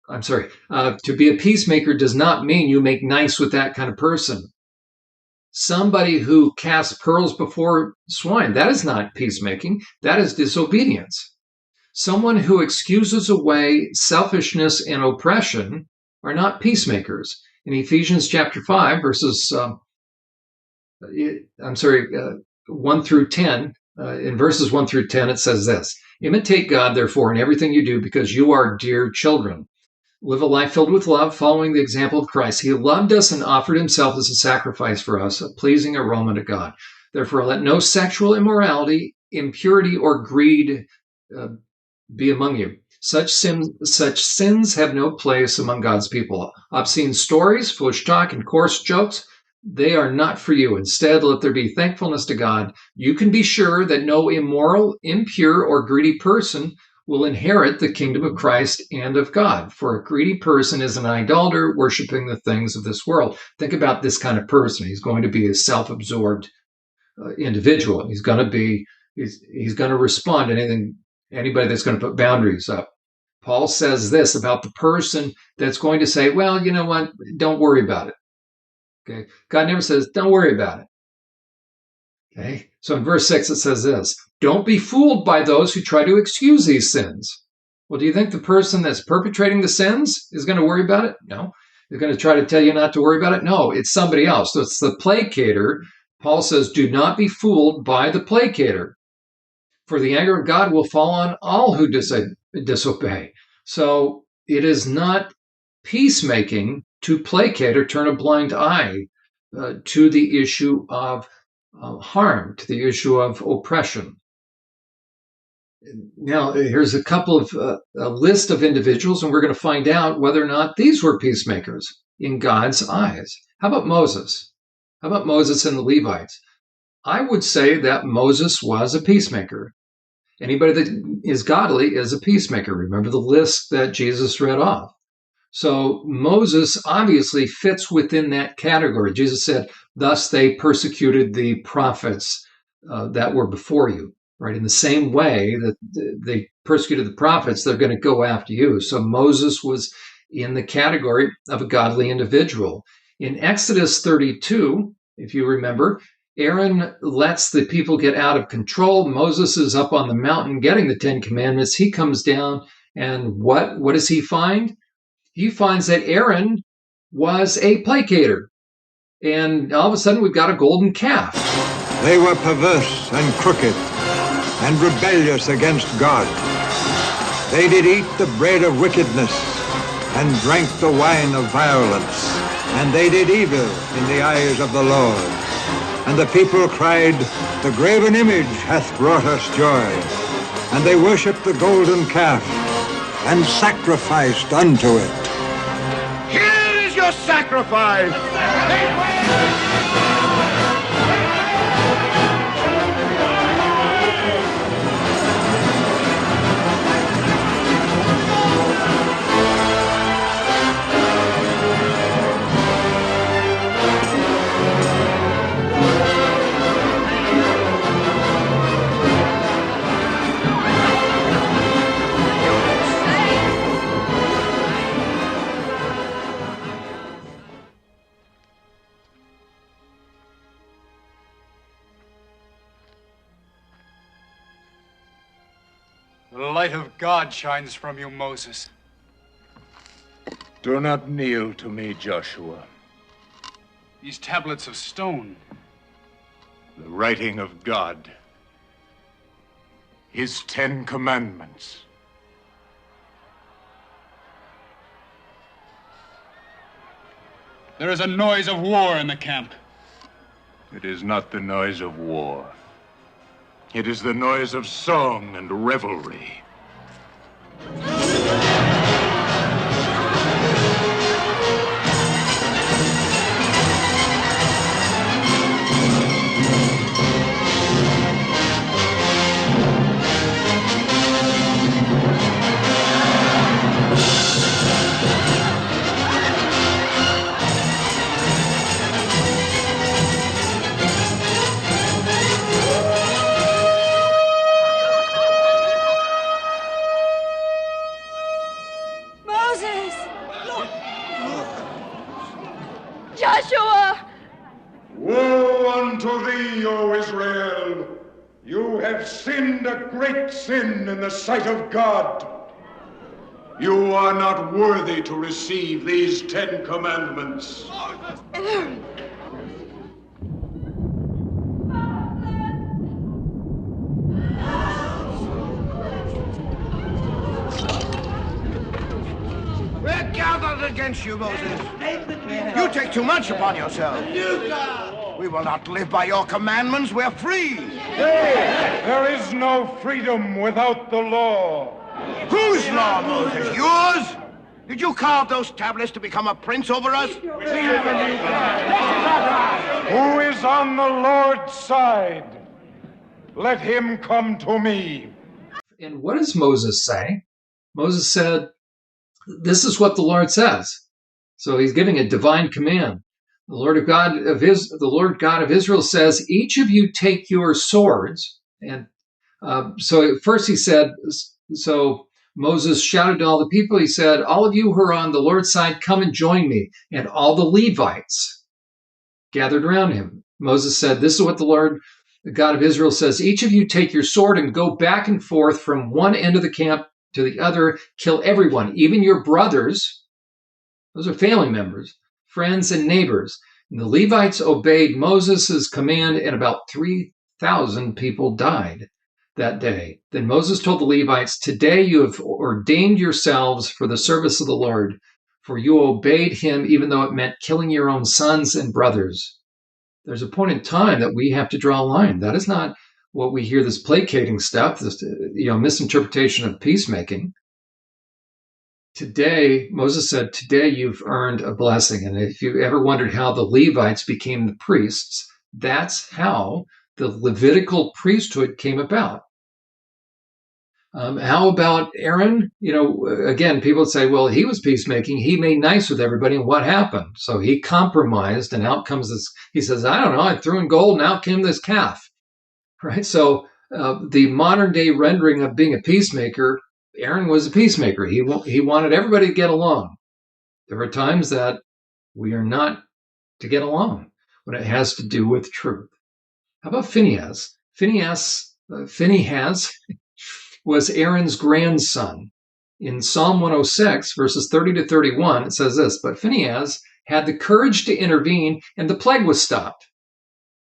to be a peacemaker does not mean you make nice with that kind of person. Somebody who casts pearls before swine, that is not peacemaking. That is disobedience. Someone who excuses away selfishness and oppression are not peacemakers. In Ephesians chapter 5, verses 1 through 10, in verses 1 through 10, it says this: imitate God, therefore, in everything you do, because you are dear children. Live a life filled with love, following the example of Christ. He loved us and offered himself as a sacrifice for us, a pleasing aroma to God. Therefore, let no sexual immorality, impurity, or greed be among you. Such sins have no place among God's people. Obscene stories, foolish talk, and coarse jokes, they are not for you. Instead, let there be thankfulness to God. You can be sure that no immoral, impure, or greedy person will inherit the kingdom of Christ and of God. For a greedy person is an idolater, worshiping the things of this world. Think about this kind of person. He's going to be a self-absorbed individual. He's going to respond to anybody that's going to put boundaries up. Paul says this about the person that's going to say, well, you know what? Don't worry about it. Okay. God never says, don't worry about it. Okay. So in verse 6, it says this: don't be fooled by those who try to excuse these sins. Well, do you think the person that's perpetrating the sins is going to worry about it? No. They're going to try to tell you not to worry about it? No, it's somebody else. So it's the placater. Paul says, do not be fooled by the placater, for the anger of God will fall on all who disobey. So it is not peacemaking to placate or turn a blind eye to the issue of harm, to the issue of oppression. Now, here's a couple of a list of individuals, and we're going to find out whether or not these were peacemakers in God's eyes. How about Moses? How about Moses and the Levites? I would say that Moses was a peacemaker. Anybody that is godly is a peacemaker. Remember the list that Jesus read off. So Moses obviously fits within that category. Jesus said, thus they persecuted the prophets that were before you, right? In the same way that they persecuted the prophets, they're going to go after you. So Moses was in the category of a godly individual. In Exodus 32, if you remember, Aaron lets the people get out of control. Moses is up on the mountain getting the 10 Commandments. He comes down, and what does he find? He finds that Aaron was a placater. And all of a sudden, we've got a golden calf. They were perverse and crooked and rebellious against God. They did eat the bread of wickedness and drank the wine of violence. And they did evil in the eyes of the Lord. And the people cried, the graven image hath brought us joy. And they worshipped the golden calf and sacrificed unto it. Here is your sacrifice! The light of God shines from you, Moses. Do not kneel to me, Joshua. These tablets of stone. The writing of God. His 10 Commandments. There is a noise of war in the camp. It is not the noise of war. It is the noise of song and revelry. Joshua! Woe unto thee, O Israel! You have sinned a great sin in the sight of God. You are not worthy to receive these 10 commandments. We're gathered against you, Moses. You take too much upon yourself. We will not live by your commandments. We're free. There is no freedom without the law. Whose law, Moses? Yours? Did you carve those tablets to become a prince over us? Who is on the Lord's side? Let him come to me. And what does Moses say? Moses said, this is what the Lord says. So he's giving a divine command. The Lord God of Israel says, each of you take your swords. And so first he said, so Moses shouted to all the people, he said, all of you who are on the Lord's side, come and join me. And all the Levites, gathered around him. Moses said, "This is what the Lord, the God of Israel, says. Each of you take your sword and go back and forth from one end of the camp to the other. Kill everyone, even your brothers." Those are family members, friends, and neighbors. And the Levites obeyed Moses' command, and about 3,000 people died that day. Then Moses told the Levites, "Today you have ordained yourselves for the service of the Lord, for you obeyed him even though it meant killing your own sons and brothers." There's a point in time that we have to draw a line. That is not what we hear, this placating stuff, this misinterpretation of peacemaking. Today, Moses said, "Today you've earned a blessing." And if you ever wondered how the Levites became the priests, that's how the Levitical priesthood came about. How about Aaron? Again, people would say, well, he was peacemaking. He made nice with everybody. And what happened? So he compromised, and out comes this. He says, "I don't know. I threw in gold, and out came this calf." Right? So the modern day rendering of being a peacemaker, Aaron was a peacemaker. He wanted everybody to get along. There are times that we are not to get along when it has to do with truth. How about Phinehas? Phinehas was Aaron's grandson. In Psalm 106, verses 30 to 31, it says this, "But Phinehas had the courage to intervene, and the plague was stopped."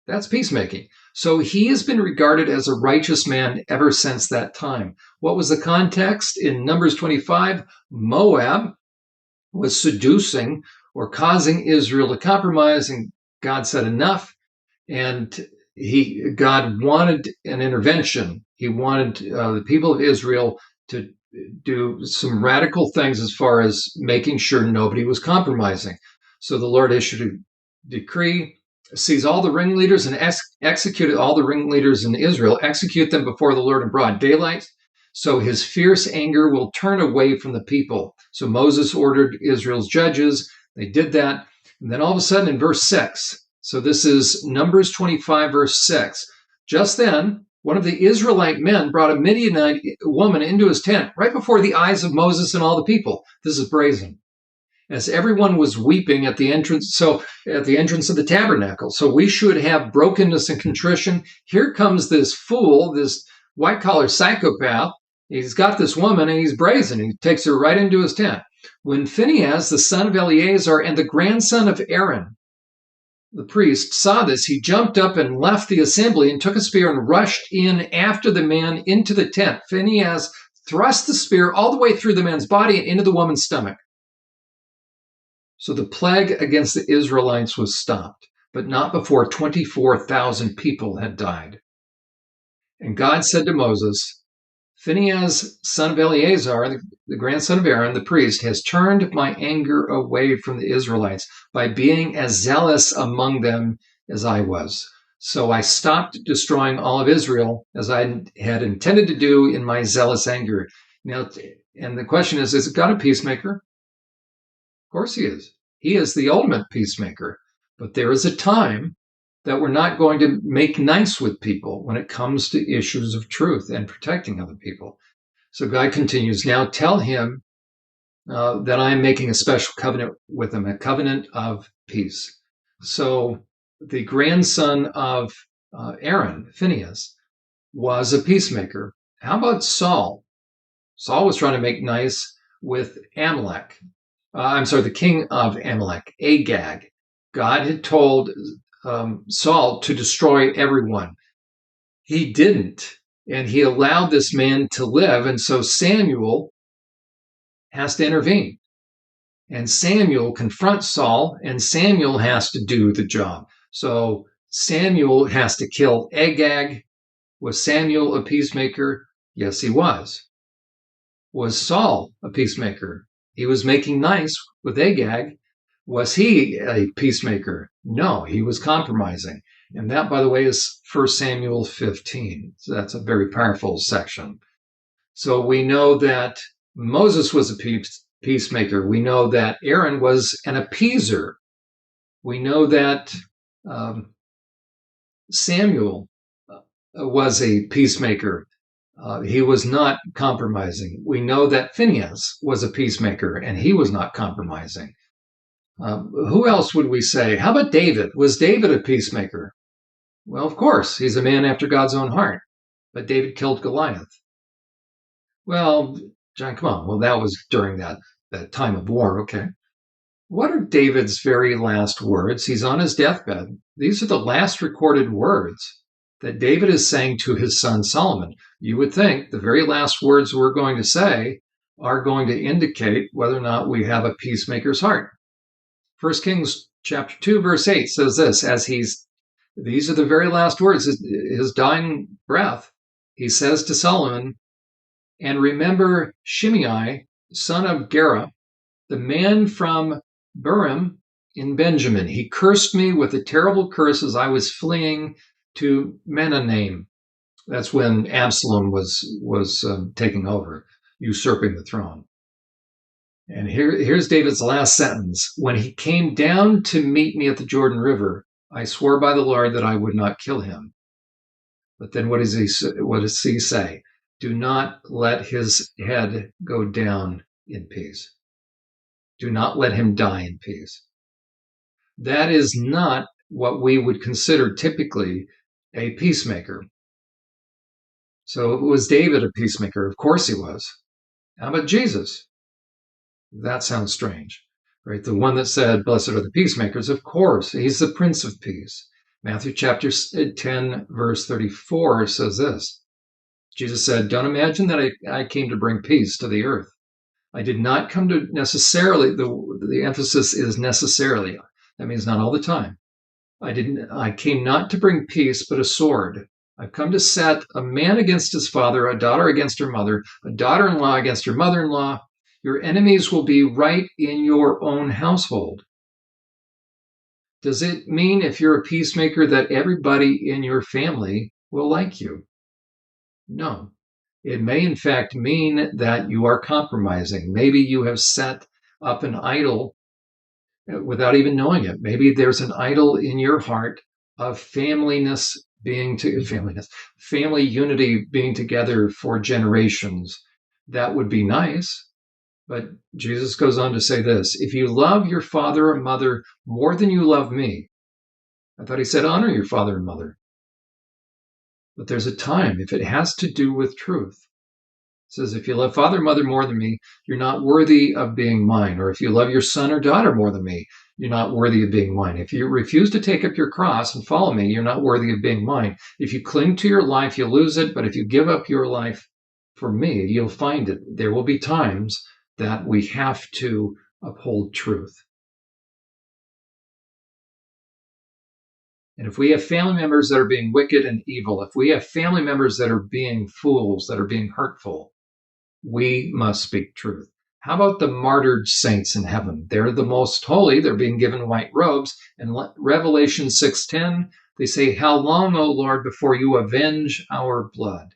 That's peacemaking. So he has been regarded as a righteous man ever since that time. What was the context? In Numbers 25, Moab was seducing or causing Israel to compromise, and God said enough, and God wanted an intervention. He wanted the people of Israel to do some radical things as far as making sure nobody was compromising. So the Lord issued a decree, seize all the ringleaders and executed all the ringleaders in Israel, execute them before the Lord in broad daylight, so his fierce anger will turn away from the people. So Moses ordered Israel's judges. They did that. And then all of a sudden in verse 6, so this is Numbers 25, verse 6. Just then, one of the Israelite men brought a Midianite woman into his tent right before the eyes of Moses and all the people. This is brazen. As everyone was weeping at the entrance of the tabernacle. So we should have brokenness and contrition. Here comes this fool, this white-collar psychopath. He's got this woman and he's brazen. He takes her right into his tent. When Phinehas, the son of Eleazar and the grandson of Aaron, the priest, saw this, he jumped up and left the assembly and took a spear and rushed in after the man into the tent. Phinehas thrust the spear all the way through the man's body and into the woman's stomach. So the plague against the Israelites was stopped, but not before 24,000 people had died. And God said to Moses, "Phinehas, son of Eleazar, the grandson of Aaron, the priest, has turned my anger away from the Israelites by being as zealous among them as I was. So I stopped destroying all of Israel as I had intended to do in my zealous anger." Now, and the question is God a peacemaker? Of course he is. He is the ultimate peacemaker. But there is a time that we're not going to make nice with people when it comes to issues of truth and protecting other people. So God continues, "Now tell him that I am making a special covenant with him, a covenant of peace." So the grandson of Aaron, Phinehas, was a peacemaker. How about Saul? Saul was trying to make nice with Amalek. The king of Amalek, Agag. God had told Saul to destroy everyone. He didn't, and he allowed this man to live, and so Samuel has to intervene. And Samuel confronts Saul, and Samuel has to do the job. So Samuel has to kill Agag. Was Samuel a peacemaker? Yes, he was. Was Saul a peacemaker? He was making nice with Agag. Was he a peacemaker? No, he was compromising. And that, by the way, is 1 Samuel 15. So that's a very powerful section. So we know that Moses was a peacemaker. We know that Aaron was an appeaser. We know that Samuel was a peacemaker. He was not compromising. We know that Phinehas was a peacemaker, and he was not compromising. Who else would we say? How about David? Was David a peacemaker? Well, of course, he's a man after God's own heart. But David killed Goliath. Well, John, come on. Well, that was during that time of war. Okay. What are David's very last words? He's on his deathbed. These are the last recorded words that David is saying to his son Solomon. You would think the very last words we're going to say are going to indicate whether or not we have a peacemaker's heart. 1 Kings chapter 2, verse 8 says this, these are the very last words, his dying breath. He says to Solomon, and remember Shimei, son of Gera, the man from Burim in Benjamin. He cursed me with a terrible curse as I was fleeing to Mahanaim. That's when Absalom was taking over, usurping the throne. And here's David's last sentence. When he came down to meet me at the Jordan River, I swore by the Lord that I would not kill him. But then what does he say? Do not let his head go down in peace. Do not let him die in peace. That is not what we would consider typically a peacemaker. So was David a peacemaker? Of course he was. How about Jesus? That sounds strange, right? The one that said, blessed are the peacemakers, of course, he's the Prince of Peace. Matthew chapter 10, verse 34 says this. Jesus said, don't imagine that I came to bring peace to the earth. I did not come to necessarily, the emphasis is necessarily. That means not all the time. I came not to bring peace, but a sword. I've come to set a man against his father, a daughter against her mother, a daughter-in-law against her mother-in-law. Your enemies will be right in your own household. Does it mean if you're a peacemaker that everybody in your family will like you? No. It may in fact mean that you are compromising. Maybe you have set up an idol without even knowing it. Maybe there's an idol in your heart of family unity being together for generations. That would be nice. But Jesus goes on to say this, if you love your father or mother more than you love me, I thought he said honor your father and mother. But there's a time, if it has to do with truth. It says, if you love father or mother more than me, you're not worthy of being mine. Or if you love your son or daughter more than me, you're not worthy of being mine. If you refuse to take up your cross and follow me, you're not worthy of being mine. If you cling to your life, you'll lose it. But if you give up your life for me, you'll find it. There will be times that we have to uphold truth. And if we have family members that are being wicked and evil, if we have family members that are being fools, that are being hurtful, we must speak truth. How about the martyred saints in heaven? They're the most holy. They're being given white robes. And Revelation 6:10, they say, how long, O Lord, before you avenge our blood?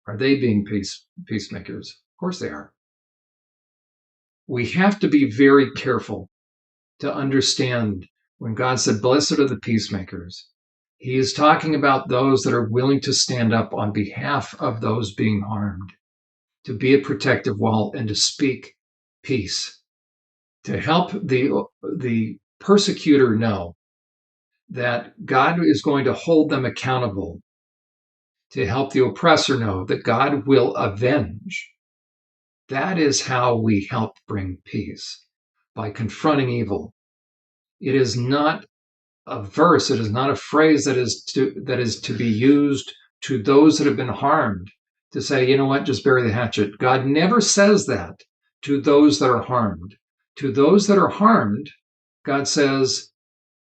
Are they being peacemakers? Of course they are. We have to be very careful to understand when God said, blessed are the peacemakers, he is talking about those that are willing to stand up on behalf of those being harmed, to be a protective wall and to speak peace, to help the persecutor know that God is going to hold them accountable, to help the oppressor know that God will avenge. That is how we help bring peace, by confronting evil. It is not a verse, it is not a phrase that is to be used to those that have been harmed, to say, you know what, just bury the hatchet. God never says that to those that are harmed. To those that are harmed, God says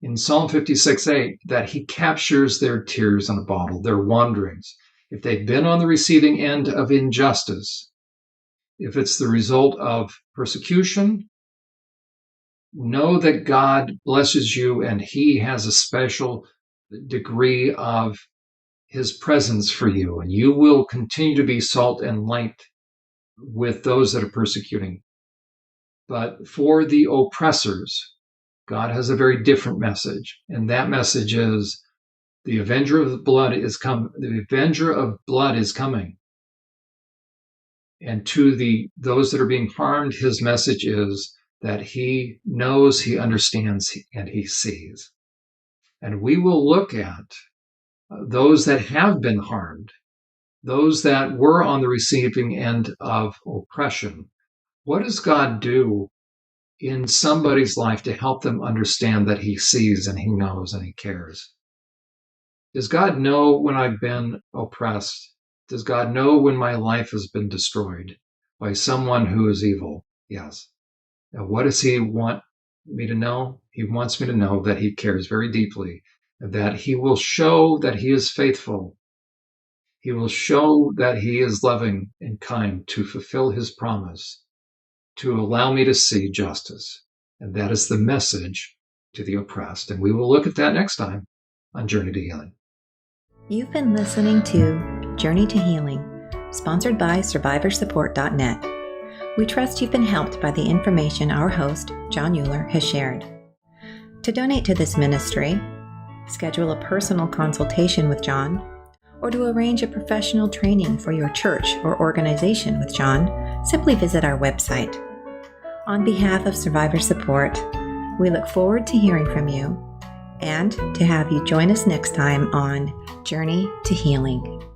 in Psalm 56:8 that he captures their tears in a bottle, their wanderings. If they've been on the receiving end of injustice, if it's the result of persecution, know that God blesses you and he has a special degree of his presence for you, and you will continue to be salt and light with those that are persecuting. But for the oppressors, God has a very different message, and that message is the avenger of blood is coming. The avenger of blood is coming. And to those that are being harmed, his message is that he knows, he understands, and he sees. And we will look at those that have been harmed, those that were on the receiving end of oppression. What does God do in somebody's life to help them understand that he sees and he knows and he cares? Does God know when I've been oppressed? Does God know when my life has been destroyed by someone who is evil? Yes. Now, what does he want me to know? He wants me to know that he cares very deeply, and that he will show that he is faithful. He will show that he is loving and kind to fulfill his promise, to allow me to see justice. And that is the message to the oppressed. And we will look at that next time on Journey to Healing. You've been listening to Journey to Healing, sponsored by SurvivorSupport.net. We trust you've been helped by the information our host, Jon Uhler, has shared. To donate to this ministry, schedule a personal consultation with Jon, or to arrange a professional training for your church or organization with Jon, simply visit our website. On behalf of Survivor Support, we look forward to hearing from you and to have you join us next time on Journey to Healing.